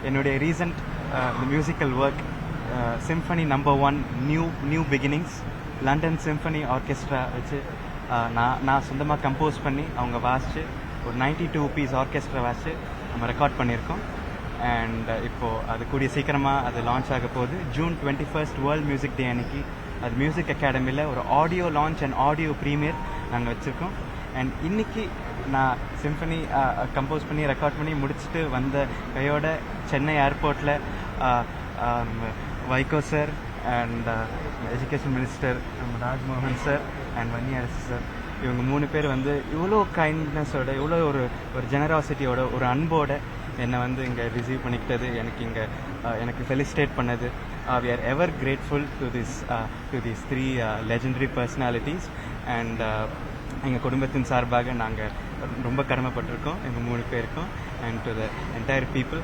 என்னுடைய recent musical work symphony number 1 new beginnings London symphony orchestra வச்சு நான் சொந்தமாக கம்போஸ் பண்ணி அவங்க வாசித்து ஒரு 92 பீஸ் ஆர்கெஸ்ட்ரா வாசித்து நம்ம ரெக்கார்ட் பண்ணியிருக்கோம். அண்ட் இப்போது அது கூடிய சீக்கிரமாக அது லான்ச் ஆக போகுது. ஜூன் 21 வேர்ல்ட் மியூசிக் டே அன்னைக்கு அது மியூசிக் அகாடமியில் ஒரு audio launch and audio premiere நாங்கள் வச்சுருக்கோம். அண்ட் இன்றைக்கி நான் சிம்ஃபனி கம்போஸ் பண்ணி ரெக்கார்ட் பண்ணி முடிச்சுட்டு வந்த கையோட சென்னை ஏர்போர்ட்டில் Vaiko sir and education minister நம்ம Rajmohan sir and Vanniarasu sir இவங்க 3 பேர் வந்து இவ்வளோ கைண்ட்னஸோட இவ்வளோ ஒரு ஜெனராசிட்டியோட ஒரு அன்போட என்னை வந்து இங்கே ரிசீவ் பண்ணிக்கிட்டது எனக்கு ஃபெலிசிட்டேட் பண்ணது. we are ever grateful to these 3 legendary personalities and எங்கள் குடும்பத்தின் சார்பாக நாங்கள் ரொம்ப கடமைப்பட்டிருக்கோம் எங்கள் 3 பேருக்கும் and to the entire people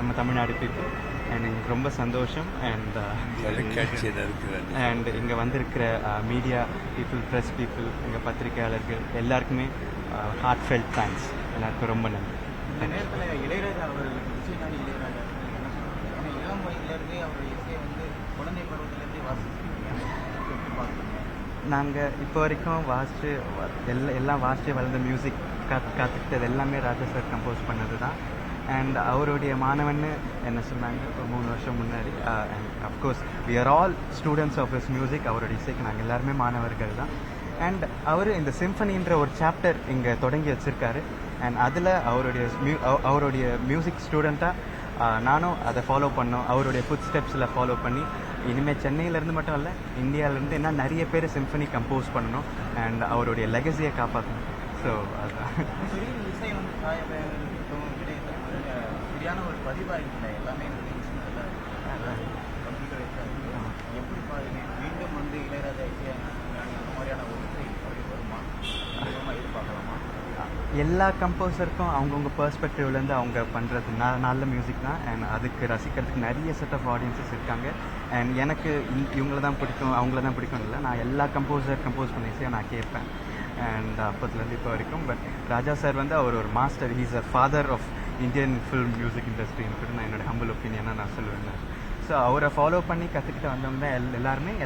நம்ம தமிழ்நாடு பீப்புள். அண்ட் எங்களுக்கு ரொம்ப சந்தோஷம். அண்ட் இங்கே வந்திருக்கிற மீடியா பீப்புள், ப்ரெஸ் பீப்புள், எங்கள் பத்திரிகையாளர்கள் எல்லாருக்குமே ஹார்ட் ஃபெல்ட் தேங்க்ஸ். எல்லாருக்கும் ரொம்ப நன்றி. இந்த நேரத்தில் இளையராஜா அவர்களுக்கு இசைநாடி இளையராஜா இளம் வயதிலிருந்தே அவருடைய இசையை வந்து குழந்தை பருவத்திலேருந்தே வாசிச்சிருக்கீங்க. நாங்கள் இப்போ வரைக்கும் வாசித்து எல்லாம் வாசித்து வளர்ந்த மியூசிக் கற்றுக்கிட்டது எல்லாமே ராஜா சார் கம்போஸ் பண்ணது தான். அண்ட் அவருடைய மாணவன்னு என்ன சொன்னாங்க ஒரு 3 வருஷம் முன்னாடி. And of course we are all students of his music. அவருடைய இசைக்கு நாங்கள் எல்லாருமே மாணவர்கள் தான். அண்ட் அவர் இந்த சிம்ஃபனின்ற ஒரு சாப்டர் இங்கே தொடங்கி வச்சுருக்காரு. அண்ட் அதில் அவருடைய மியூசிக் ஸ்டூடெண்ட்டாக நானும் அதை ஃபாலோ பண்ணோம். அவருடைய ஃபுட் ஸ்டெப்ஸில் ஃபாலோ பண்ணி இனிமேல் சென்னையிலேருந்து மட்டும் இல்லை இந்தியாவிலேருந்து என்ன நிறைய பேர் சிம்ஃபனி கம்போஸ் பண்ணணும் அண்ட் அவருடைய லெகசியை காப்பாற்றணும். ஸோ அதுதான் இசை வந்து சரியான ஒரு பதிவாக எல்லாமே கம்ப்யூட்டர் எப்படி பாருங்க மீண்டும் வந்து இளையராஜா இசை மாதிரியான ஒரு இசை வருமா எதிர்பார்க்கலாமா? எல்லா கம்போசருக்கும் அவங்கவுங்க பெர்ஸ்பெக்டிவ்லேருந்து அவங்க பண்ணுறது நல்ல மியூசிக் தான். அண்ட் அதுக்கு ரசிக்கிறதுக்கு நிறைய செட் ஆஃப் ஆடியன்ஸஸ் இருக்காங்க. அண்ட் எனக்கு இவங்கள தான் பிடிக்கும் அவங்கள தான் பிடிக்கும் இல்லை, நான் எல்லா கம்போஸ் பண்ண இசையை நான் கேட்பேன். அண்ட் அப்போத்துலேருந்து இப்போ வரைக்கும். பட் ராஜா சார் வந்து அவர் ஒரு master, he's a father of Indian film music இண்டஸ்ட்ரின்னு கூட நான் என்னோடய ஹம்பிள் ஒப்பீனியனாக நான் சொல்லுவேன். ஸோ அவரை ஃபாலோ பண்ணி கற்றுக்கிட்டு வந்தவங்க தான்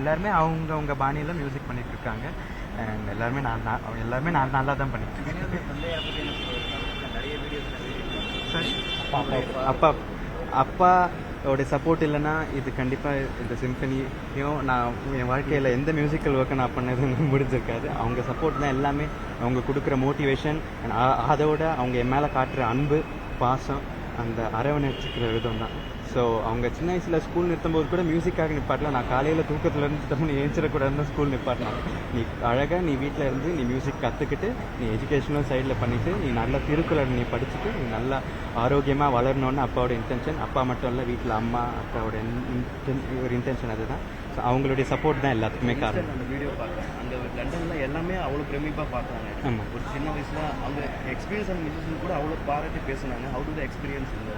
எல்லாருமே அவங்கவுங்க பாணியில் மியூசிக் பண்ணிகிட்டு இருக்காங்க. அண்ட் எல்லாருமே நான் நல்லா தான் பண்ணிட்டு சரி. அப்பாவோடைய சப்போர்ட் இல்லைன்னா இது கண்டிப்பாக இந்த சிம்ஃபனியும் நான் என் வாழ்க்கையில் எந்த மியூசிக்கல் ஒர்க்கை நான் பண்ணதுன்னு முடிஞ்சிருக்காது. அவங்க சப்போர்ட் தான் எல்லாமே. அவங்க கொடுக்குற மோட்டிவேஷன் அண்ட் அதோட அவங்க என் மேலே காட்டுற அன்பு, பாசம், அந்த அரவணைச்சிக்கிற விதம் தான். ஸோ அவங்க சின்ன வயசில் ஸ்கூல் நிறுத்தும்போது கூட மியூசிக்காக நிப்பாட்டல. நான் காலையில் தூக்கத்துலேருந்து தப்பு ஏஞ்சிடக்கூடாதுன்னு ஸ்கூல் நிப்பாட்டினாங்க. நீ அழகாக நீ வீட்டில் இருந்து நீ மியூசிக் கற்றுக்கிட்டு நீ எஜுகேஷனல் சைடில் பண்ணிவிட்டு நீ நல்ல திருக்குறள் நீ படிச்சுட்டு நீ நல்லா ஆரோக்கியமாக வளரணுன்னு அப்பாவோட இன்டென்ஷன். அப்பா மட்டும் இல்லை, வீட்டில் அம்மா அப்பாவோட ஒரு இன்டென்ஷன் அதுதான். ஸோ அவங்களுடைய சப்போர்ட் தான் எல்லாத்துக்குமே காரணம். அந்த வீடியோ பார்க்குறேன், அந்த லண்டனில் எல்லாமே அவ்வளோ பிரமிப்பாக பார்க்குறாங்க. ஆமாம், ஒரு சின்ன வயசில் அவங்க எக்ஸ்பீரியன்ஸ் அந்த மியூசிஷன் கூட அவ்வளோ பாராட்டி பேசுனாங்க. ஹவு டு த எக்ஸ்பீரியன்ஸ் அந்த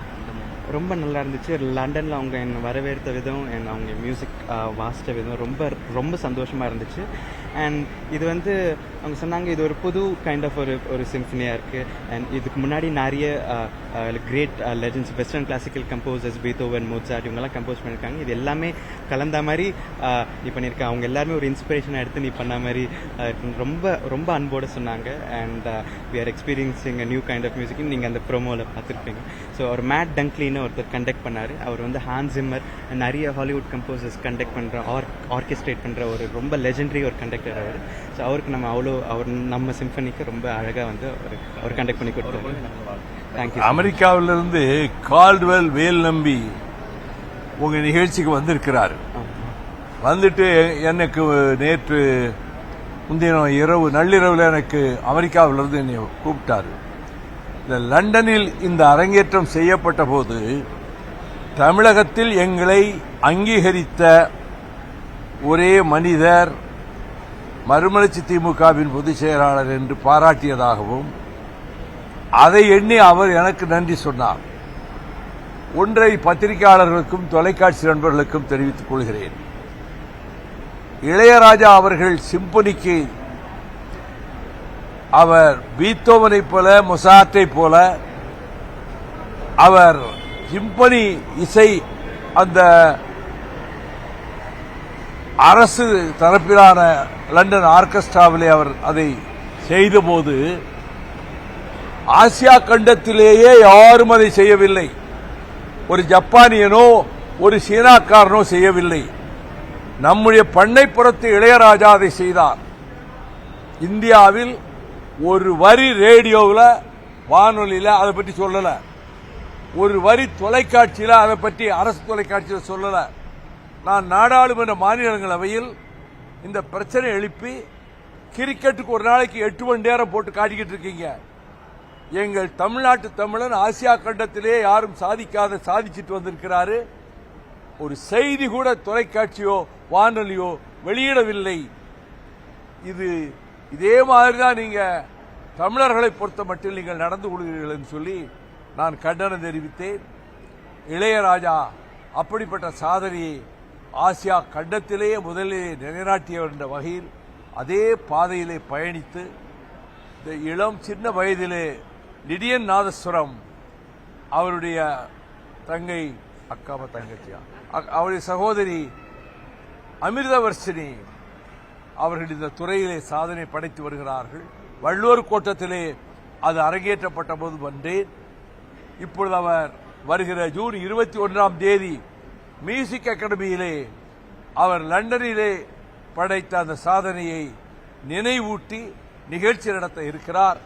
ரொம்ப நல்லா இருந்துச்சு. லண்டனில் அவங்க என்னை வரவேற்ற விதம் அவங்க மியூசிக் வாசித்த விதம் ரொம்ப சந்தோஷமாக இருந்துச்சு. அண்ட் இது வந்து அவங்க சொன்னாங்க இது ஒரு புது கைண்ட் ஆஃப் ஒரு சிம்ஃபனியாக இருக்குது. அண்ட் இதுக்கு முன்னாடி நிறைய great legends, western classical composers, Beethoven, Mozart இவங்கெல்லாம் கம்போஸ் பண்ணியிருக்காங்க. இது எல்லாமே கலந்த மாதிரி நீ பண்ணியிருக்க. அவங்க எல்லாருமே ஒரு இன்ஸ்பிரேஷனாக எடுத்து நீ பண்ண மாதிரி ரொம்ப அன்போடு சொன்னாங்க. And we are experiencing a new kind of music. நீங்கள் அந்த ப்ரோமோவில் பார்த்துருப்பீங்க. ஸோ அவர் மேட் டங்க்லின்னு ஒருத்தர் கண்டக்ட் பண்ணார். அவர் வந்து ஹான்ஸ் ஜிம்மர் நிறைய ஹாலிவுட் கம்போசர்ஸ் கண்டக்ட் பண்ணுற ஆர்கெஸ்ட்ரேட் பண்ணுற ஒரு ரொம்ப லெஜெண்டரி ஒரு கண்டக்டர் அவர். ஸோ அவருக்கு நம்ம சிம்ஃபனிக்கு ரொம்ப அழகாக வந்து அவர் கண்டக்ட் பண்ணி கொடுத்தாரு. தேங்க்யூ. அமெரிக்காவிலிருந்து கால்ட்வெல் வேல் நம்பி உங்கள் நிகழ்ச்சிக்கு வந்திருக்கிறார். வந்துட்டு எனக்கு நேற்று முந்தின இரவு நள்ளிரவில் எனக்கு அமெரிக்காவிலிருந்து என்னை கூப்பிட்டாரு. இந்த லண்டனில் இந்த அரங்கேற்றம் செய்யப்பட்ட போது தமிழகத்தில் எங்களை அங்கீகரித்த ஒரே மனிதர் மறுமலர்ச்சி திமுகவின் பொதுச் செயலாளர் என்று பாராட்டியதாகவும் அதை எண்ணி அவர் எனக்கு நன்றி சொன்னார். ஒன்றை பத்திரிகையாளர்களுக்கும் தொலைக்காட்சி நண்பர்களுக்கும் தெரிவித்துக் கொள்கிறேன். இளையராஜா அவர்கள் சிம்பனிக்கு அவர் பீத்தோவனை போல மொசார்ட்டை போல அவர் சிம்பனி இசை அந்த அரசு தரப்பிலான லண்டன் ஆர்கெஸ்ட்ராவிலே அவர் அதை செய்தபோது ஆசியா கண்டத்திலேயே யாரும் அதை செய்யவில்லை. ஒரு ஜப்பானியனோ ஒரு சீனாக்காரனோ செய்யவில்லை. நம்முடைய பண்ணைப்புறத்து இளையராஜா அதை செய்தார். இந்தியாவில் ஒரு வரி ரேடியோவில் வானொலியில் அதை பற்றி சொல்லல, ஒரு வரி தொலைக்காட்சியில் அதை பற்றி அரசு தொலைக்காட்சியில் சொல்லல. நான் நாடாளுமன்ற மாநிலங்களவையில் இந்த பிரச்சனை எழுப்பி கிரிக்கெட்டுக்கு ஒரு நாளைக்கு 8 மணி நேரம் போட்டு காட்டிக்கிட்டு இருக்கீங்க. எங்கள் தமிழ்நாட்டு தமிழன் ஆசியா கண்டத்திலே யாரும் சாதிச்சிட்டு வந்திருக்கிறாரு. ஒரு செய்தி கூட தொலைக்காட்சியோ வானொலியோ வெளியிடவில்லை. இதே மாதிரிதான் நீங்க தமிழர்களை பொறுத்த மட்டில் நீங்கள் நடந்து கொள்கிறீர்கள் என்று சொல்லி நான் கண்டனம் தெரிவித்தேன். இளையராஜா அப்படிப்பட்ட சாதனையை ஆசியா கண்டத்திலேயே முதலிலே நிலைநாட்டியவர் என்ற வகையில் அதே பாதையிலே பயணித்து இந்த இளம் சின்ன வயதிலே லிடியன் நாதஸ்வரம் அவருடைய தங்கை தங்கச்சியா அவருடைய சகோதரி அமிர்தவர்ஷினி அவர்கள் இந்த துறையிலே சாதனை படைத்து வருகிறார்கள். வள்ளுவர் கோட்டத்திலே அது அரங்கேற்றப்பட்ட போது வந்தேன். இப்பொழுது அவர் வருகிற ஜூன் 21ஆம் தேதி மியூசிக் அகாடமியிலே அவர் லண்டனிலே படைத்த அந்த சாதனையை நினைவூட்டி நிகழ்ச்சி நடத்த இருக்கிறார்.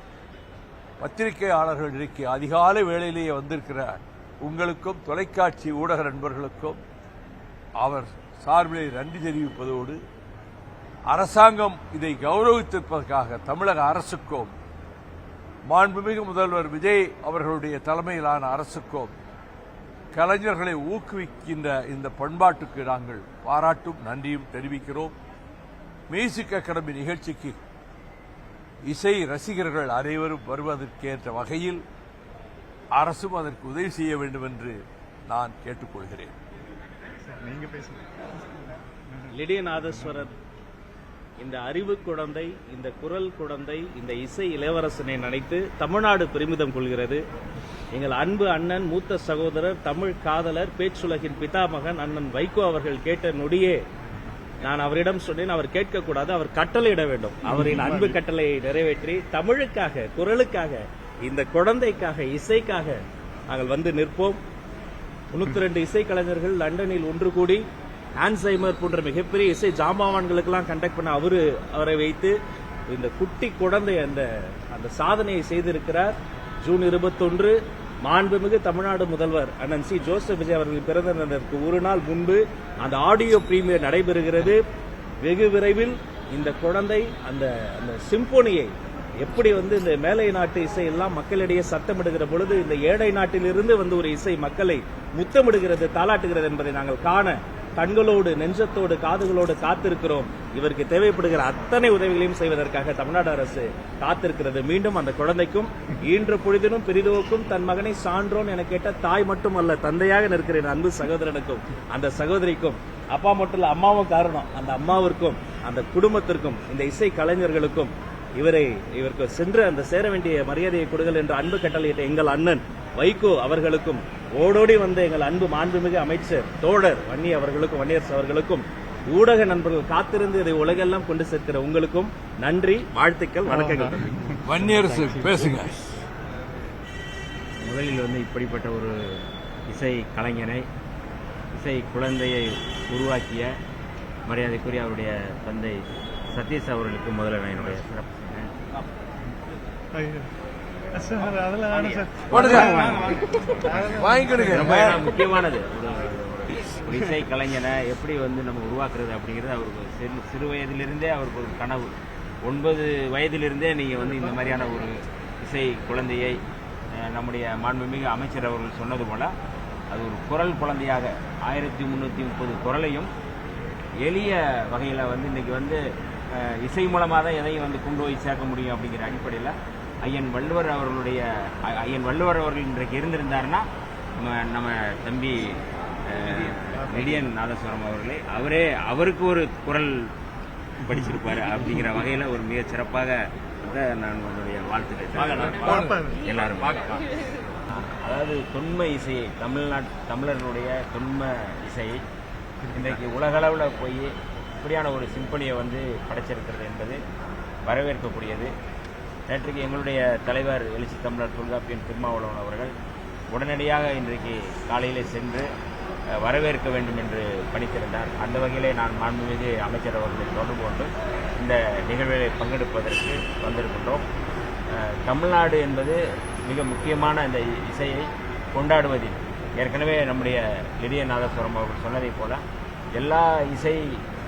பத்திரிகையாளர்கள் இன்றைக்கு அதிகாலை வேளையிலேயே வந்திருக்கிறார். உங்களுக்கும் தொலைக்காட்சி ஊடக நண்பர்களுக்கும் அவர் சார்பிலே நன்றி தெரிவிப்பதோடு அரசாங்கம் இதை கௌரவித்திருப்பதற்காக தமிழக அரசுக்கும் மாண்புமிகு முதல்வர் விஜய் அவர்களுடைய தலைமையிலான அரசுக்கும் கலைஞர்களை ஊக்குவிக்கின்ற இந்த பண்பாட்டுக்கு நாங்கள் பாராட்டும் நன்றியும் தெரிவிக்கிறோம். மியூசிக் அகாடமி நிகழ்ச்சிக்கு இசை ரசிகர்கள் அனைவரும் வருவதற்கேற்ற வகையில் அரசும் அதற்கு உதவி செய்ய வேண்டும் என்று நான் கேட்டுக்கொள்கிறேன். லிடியன் நாதஸ்வரர் இந்த அறிவு குழந்தை, இந்த குரல் குழந்தை, இந்த இசை இளவரசனை நினைத்து தமிழ்நாடு பெருமிதம் கொள்கிறது. எங்கள் அன்பு அண்ணன், மூத்த சகோதரர், தமிழ் காதலர், பேச்சுலகின் பிதாமகன் அண்ணன் வைகோ அவர்கள் கேட்ட நொடியே நான் அவரிடம் சொன்னேன், அவர் கேட்கக்கூடாது, அவர் கட்டளையிட வேண்டும். அவரின் அன்பு கட்டளையை நிறைவேற்றி தமிழுக்காக, குரலுக்காக, இந்த குழந்தைக்காக, இசைக்காக நாங்கள் வந்து நிற்போம். 92 இசைக்கலைஞர்கள் லண்டனில் ஒன்று கூடி ஆன்சைமர் போன்ற மிகப்பெரிய இசை ஜாம்பவான்களுக்கெல்லாம் கண்டக்ட் பண்ண அவரை வைத்து இந்த குட்டி குழந்தை அந்த சாதனையை செய்திருக்கிறார். ஜூன் 21 மாண்புமிகு தமிழ்நாடு முதல்வர் அண்ணன் சி ஜோசப் விஜய் அவர்கள் பிறந்ததற்கு ஒரு நாள் முன்பு அந்த ஆடியோ பிரீமியர் நடைபெறுகிறது. வெகு விரைவில் இந்த குழந்தை அந்த சிம்போனியை எப்படி இந்த மேலை நாட்டு இசை எல்லாம் மக்களிடையே சத்தமிடுகிற பொழுது இந்த ஏழை நாட்டிலிருந்து ஒரு இசை மக்களை முத்தமிடுகிறது, தாளாட்டுகிறது என்பதை நாங்கள் காண கண்களோடு, நெஞ்சத்தோடு, காதுகளோடு காத்திருக்கிறோம். இவருக்கு தேவைப்படுகிற அத்தனை உதவிகளையும் செய்வதற்காக தமிழ்நாடு அரசு காத்திருக்கிறது. மீண்டும் அந்த குழந்தைக்கும் ஈன்ற பொழுதினும் பெரிதோக்கும் தன் மகனை சான்றோன் என கேட்ட தாய் மட்டுமல்ல, தந்தையாக நிற்கிற அன்பு சகோதரனுக்கும் அந்த சகோதரிக்கும், அப்பா மட்டும் இல்ல அம்மாவும் காரணம், அந்த அம்மாவிற்கும் அந்த குடும்பத்திற்கும் இந்த இசை கலைஞர்களுக்கும் இவருக்கு சென்று அந்த சேர வேண்டிய மரியாதையை கொடுங்கள் என்று அன்பு கட்டளையிட்ட எங்கள் அண்ணன் வைகோ அவர்களுக்கும், ஓடோடி வந்த எங்கள் அன்பு மாண்புமிகு அமைச்சர் தோழர் வன்னியரசு அவர்களுக்கும், ஊடக நண்பர்கள் காத்திருந்து இதை உலகெல்லாம் கொண்டு சேர்க்கிற உங்களுக்கும் நன்றி, வாழ்த்துக்கள், வணக்கங்கள். வன்னியரசு பேசுங்க. முதலில் இப்படிப்பட்ட ஒரு இசை கலைஞனை, இசை குழந்தையை உருவாக்கிய மரியாதைக்குரிய அவருடைய தந்தை சதீஷ் அவர்களுக்கு முதல்ல என்னுடைய சிறப்பு முக்கியமானது. ஒரு இசை கலைஞனை எப்படி நம்ம உருவாக்குறது அப்படிங்கிறது அவருக்கு சிறு வயதிலிருந்தே அவருக்கு ஒரு கனவு. 9 வயதிலிருந்தே நீங்க இந்த மாதிரியான ஒரு இசை குழந்தையை நம்முடைய மாண்புமிகு அமைச்சர் அவர்கள் சொன்னது போல அது ஒரு குரல் குழந்தையாக 1330 குரலையும் எளிய வகையில் இன்னைக்கு இசை மூலமாக தான் எதையும் கொண்டு போய் சேர்க்க முடியும் அப்படிங்கிற அடிப்படையில் ஐயன் வள்ளுவர் அவர்கள் இன்றைக்கு இருந்திருந்தாருன்னா நம்ம தம்பி லிடியன் நாதஸ்வரம் அவருக்கு ஒரு குரல் படிச்சிருப்பாரு அப்படிங்கிற வகையில் ஒரு மிக சிறப்பாக நான் உங்களுடைய வாழ்த்துக்கள் எல்லாரும் அதாவது தொன்ம இசையை தமிழர்களுடைய தொன்ம இசையை இன்றைக்கு உலகளவில் போய் இப்படியான ஒரு சிம்பனியை வந்து படைச்சிருக்கிறது என்பது வரவேற்கக்கூடியது. நேற்றுக்கு எங்களுடைய தலைவர் எழுச்சி தமிழர் தொல்காப்பியன் திருமாவளவன் அவர்கள் உடனடியாக இன்றைக்கு காலையிலே சென்று வரவேற்க வேண்டும் என்று பணித்திருந்தார். அந்த வகையிலே நான் மாண்புமிகு அமைச்சர் அவர்களை தொடர்பு கொண்டு இந்த நிகழ்வில் பங்கெடுப்பதற்கு வந்திருக்கின்றோம். தமிழ்நாடு என்பது மிக முக்கியமான இந்த இசையை கொண்டாடுவதில் ஏற்கனவே நம்முடைய லிடிய நாதஸ்வரம் அவர்கள் சொன்னதைப் போல எல்லா இசை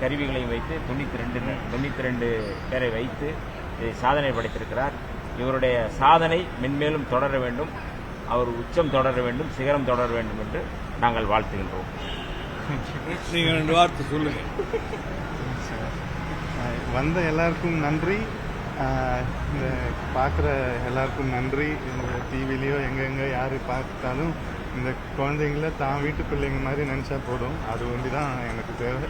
கருவிகளையும் வைத்து 92 பேரை வைத்து இதை சாதனை படைத்திருக்கிறார். இவருடைய சாதனை மென்மேலும் தொடர வேண்டும், அவர் உச்சம் தொடர வேண்டும், சிகரம் தொடர வேண்டும் என்று நாங்கள் வாழ்த்துகின்றோம். நீங்கள் 2 வார்த்தை சொல்லுங்க. வந்த எல்லாருக்கும் நன்றி, இந்த பார்க்குற எல்லாருக்கும் நன்றி. இந்த டிவிலையோ எங்கெங்கே யார் பார்த்தாலும் இந்த குழந்தைங்கள தான் வீட்டு பிள்ளைங்க மாதிரி நினச்சா போதும். அது ஒண்டி தான் எனக்கு தேவை.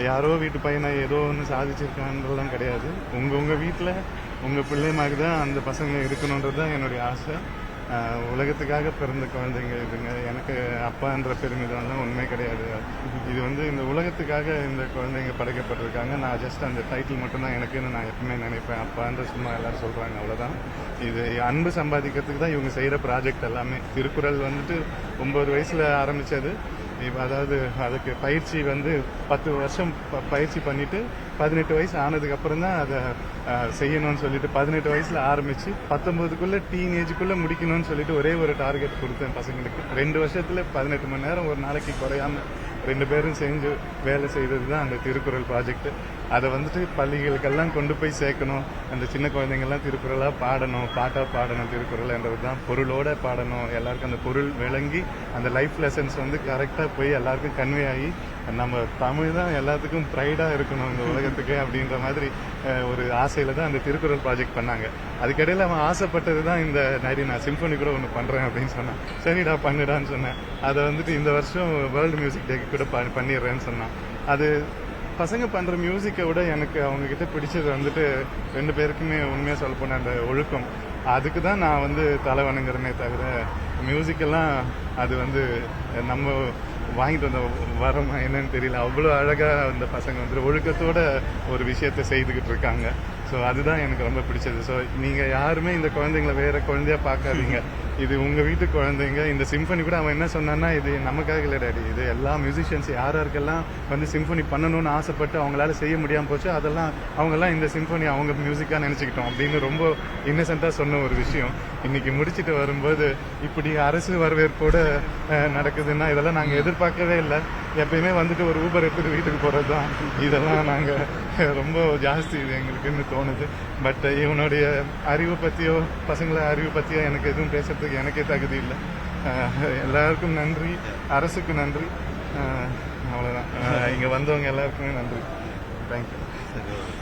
யாரோ வீட்டு பையனை ஏதோ ஒன்று சாதிச்சிருக்கான்றதுலாம் கிடையாது. உங்கள் வீட்டில் உங்கள் பிள்ளை மாதிரி தான் அந்த பசங்க இருக்கணுன்றது தான் என்னுடைய ஆசை. உலகத்துக்காக பிறந்த குழந்தைங்க இதுங்க. எனக்கு அப்பான்ற பெருமிதம்லாம் உண்மை கிடையாது. இது வந்து இந்த உலகத்துக்காக இந்த குழந்தைங்க படைக்கப்பட்டிருக்காங்க. நான் ஜஸ்ட் அந்த டைட்டில் மட்டும்தான் எனக்குன்னு நான் எப்பவுமே நினைப்பேன். அப்பான்ற சும்மா எல்லாரும் சொல்கிறாங்க, அவ்வளோதான். இது அன்பு சம்பாதிக்கிறதுக்கு தான் இவங்க செய்கிற ப்ராஜெக்ட் எல்லாமே. திருக்குறள் வந்துட்டு 9 வயசில் ஆரம்பித்தது. அதாவது அதுக்கு பயிற்சி வந்து 10 வருஷம் பயிற்சி பண்ணிட்டு 18 வயசு ஆனதுக்கு அப்புறம் தான் அதை செய்யணும்னு சொல்லிட்டு 18 வயசுல ஆரம்பிச்சு 19க்குள்ள டீனேஜுக்குள்ள முடிக்கணும்னு சொல்லிட்டு ஒரே ஒரு டார்கெட் கொடுத்தேன் பசங்களுக்கு. 2 வருஷத்துல 18 மணி நேரம் ஒரு நாளைக்கு குறையாம 2 பேரும் செஞ்சு வேலை செய்தது தான் அந்த திருக்குறள் ப்ராஜெக்ட். அதை வந்துட்டு பள்ளிகளுக்கெல்லாம் கொண்டு போய் சேர்க்கணும். அந்த சின்ன குழந்தைங்கள்லாம் திருக்குறளாக பாடணும், பாட்டாக பாடணும். திருக்குறள்ன்றது தான் பொருளோட பாடணும். எல்லாருக்கும் அந்த பொருள் விளங்கி அந்த லைஃப் லெசன்ஸ் வந்து கரெக்டாக போய் எல்லாருக்கும் கன்வே ஆகி நம்ம தமிழ் தான் எல்லாத்துக்கும் ப்ரைடாக இருக்கணும் இந்த உலகத்துக்கு அப்படின்ற மாதிரி ஒரு ஆசையில் தான் அந்த திருக்குறள் ப்ராஜெக்ட் பண்ணாங்க. அதுக்கிடையில் அவன் ஆசைப்பட்டது தான் இந்த நான் சிம்பனி கூட ஒன்று பண்ணுறேன் அப்படின்னு சொன்னான். சரிடா பண்ணுடான்னு சொன்னேன். அதை வந்துட்டு இந்த வருஷம் வேர்ல்டு மியூசிக் டேக்கு கூட பண்ணிடுறேன்னு சொன்னான். அது பசங்க பண்ணுற மியூசிக்கை விட எனக்கு அவங்கக்கிட்ட பிடிச்சது வந்துட்டு 2 பேருக்குமே உண்மையாக சொல்ல போன அந்த ஒழுக்கம். அதுக்கு தான் நான் வந்து தலை வணங்குறேனே தவிர மியூசிக்கெல்லாம் அது வந்து நம்ம வாங்கிட்டு வந்த வரமா என்னன்னு தெரியல. அவ்வளோ அழகாக அந்த பசங்க வந்துட்டு ஒழுக்கத்தோட ஒரு விஷயத்த செய்துக்கிட்டு இருக்காங்க. ஸோ அதுதான் எனக்கு ரொம்ப பிடிச்சது. ஸோ நீங்கள் யாருமே இந்த குழந்தைங்களை வேற குழந்தையா பார்க்காதீங்க. இது உங்கள் வீட்டு குழந்தைங்க. இந்த சிம்பனி கூட அவன் என்ன சொன்னான்னா, இது நமக்காக இல்லை டாடி, இது எல்லா மியூசிஷியன்ஸ் யாருக்கெல்லாம் வந்து சிம்பனி பண்ணணும்னு ஆசைப்பட்டு அவங்களால செய்ய முடியாமல் போச்சு, அதெல்லாம் அவங்கெல்லாம் இந்த சிம்பனி அவங்க மியூசிக்காக நினச்சிக்கிட்டோம் அப்படின்னு ரொம்ப இன்னசென்ட்டாக சொன்ன ஒரு விஷயம். இன்னைக்கு முடிச்சுட்டு வரும்போது இப்படி அரசு வரவேற்போடு நடக்குதுன்னா இதெல்லாம் நாங்கள் எதிர்பார்க்கவே இல்லை. எப்பயுமே வந்துட்டு ஒரு ஊபர் எடுத்துட்டு வீட்டுக்கு போகிறது தான். இதெல்லாம் நாங்கள் ரொம்ப ஜாஸ்தி இது எங்களுக்குன்னு தோணுது. பட் இவனுடைய அறிவை பற்றியோ பசங்களை அறிவு பற்றியோ எனக்கு எதுவும் பேசுறதுக்கு எனக்கே தகுதி இல்லை. எல்லாருக்கும் நன்றி, அரசுக்கு நன்றி, அவ்வளோதான். இங்கே வந்தவங்க எல்லாருக்குமே நன்றி. தேங்க்யூ.